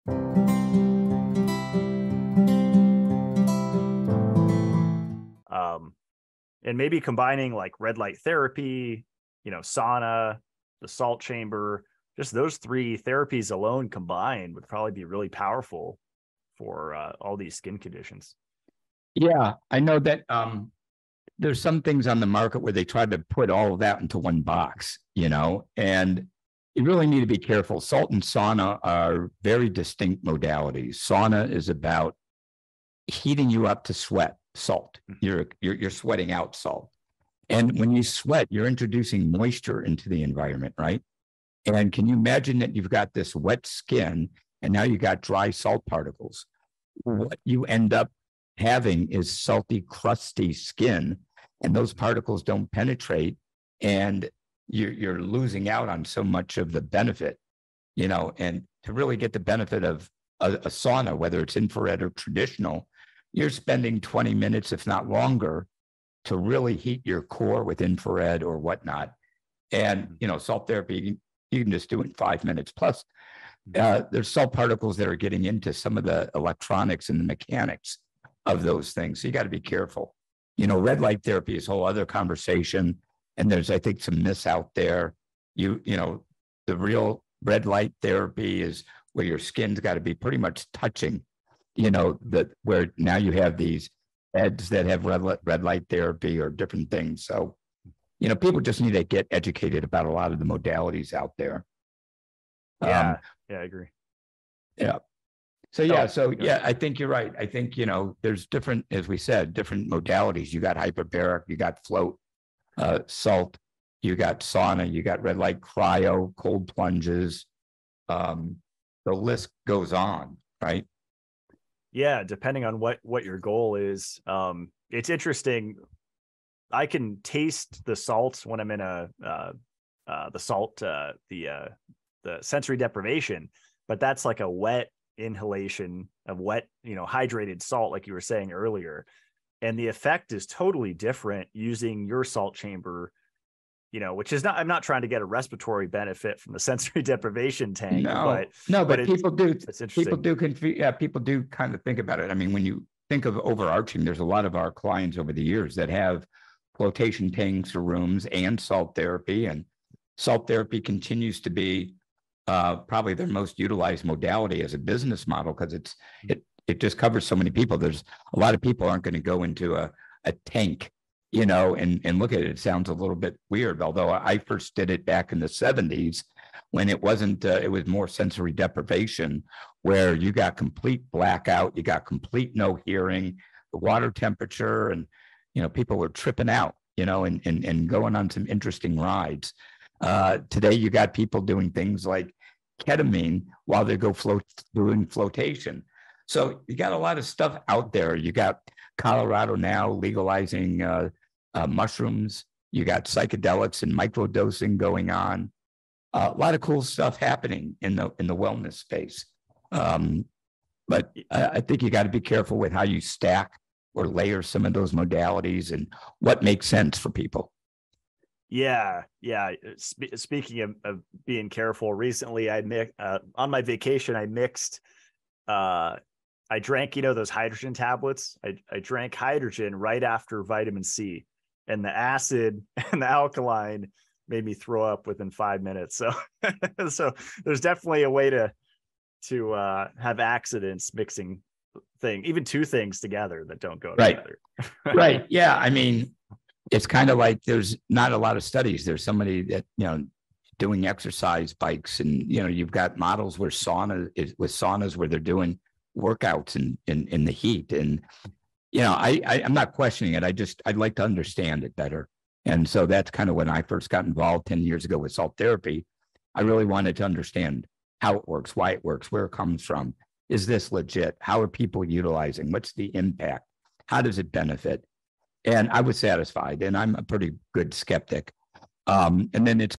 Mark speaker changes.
Speaker 1: And maybe combining like red light therapy, sauna, the salt chamber, just those three therapies alone combined would probably be really powerful for all these skin conditions.
Speaker 2: Yeah, I know that there's some things on the market where they try to put all of that into one box, and you really need to be careful. Salt and sauna are very distinct modalities. Sauna is about heating you up to sweat salt. You're sweating out salt. And when you sweat, you're introducing moisture into the environment, right? And can you imagine that you've got this wet skin and now you got dry salt particles? What you end up having is salty, crusty skin, and those particles don't penetrate, and you're losing out on so much of the benefit, and to really get the benefit of a sauna, whether it's infrared or traditional, you're spending 20 minutes, if not longer, to really heat your core with infrared or whatnot. And, salt therapy, you can just do it in 5 minutes. Plus, there's salt particles that are getting into some of the electronics and the mechanics of those things. So you got to be careful. Red light therapy is a whole other conversation. And there's, I think, some myths out there. The real red light therapy is where your skin's got to be pretty much touching, where now you have these beds that have red light therapy or different things. So, people just need to get educated about a lot of the modalities out there.
Speaker 1: Yeah, I agree.
Speaker 2: Yeah. So, I think you're right. I think, there's different, as we said, different modalities. You got hyperbaric, you got float, salt, you got sauna, you got red light cryo, cold plunges. The list goes on, right?
Speaker 1: Yeah, depending on what your goal is. It's interesting. I can taste the salt when I'm in the sensory deprivation, but that's like a wet inhalation of wet, hydrated salt, like you were saying earlier. And the effect is totally different using your salt chamber, which is not, I'm not trying to get a respiratory benefit from the sensory deprivation tank, but
Speaker 2: people do.
Speaker 1: It's interesting.
Speaker 2: People do kind of think about it. I mean, when you think of overarching, there's a lot of our clients over the years that have flotation tanks or rooms and salt therapy, and salt therapy continues to be probably their most utilized modality as a business model, because it just covers so many people. There's a lot of people aren't going to go into a tank, and look at it. It sounds a little bit weird, although I first did it back in the 70s when it wasn't, it was more sensory deprivation, where you got complete blackout, you got complete no hearing, the water temperature, and, people were tripping out, and going on some interesting rides. Today, you got people doing things like ketamine while they go doing flotation. So you got a lot of stuff out there. You got Colorado now legalizing mushrooms. You got psychedelics and microdosing going on. A lot of cool stuff happening in the wellness space. But I think you got to be careful with how you stack or layer some of those modalities and what makes sense for people.
Speaker 1: Yeah. Speaking of being careful, recently on my vacation, I mixed, I drank, those hydrogen tablets. I drank hydrogen right after vitamin C, and the acid and the alkaline made me throw up within 5 minutes. So, so there's definitely a way to have accidents mixing even two things together that don't go together.
Speaker 2: Right. Yeah. I mean, it's kind of like there's not a lot of studies. There's somebody that, doing exercise bikes, and, you've got models where saunas where they're doing workouts in the heat. And, I'm not questioning it. I'd like to understand it better. And so that's kind of when I first got involved 10 years ago with salt therapy. I really wanted to understand how it works, why it works, where it comes from. Is this legit? How are people utilizing? What's the impact? How does it benefit? And I was satisfied, and I'm a pretty good skeptic. And then it's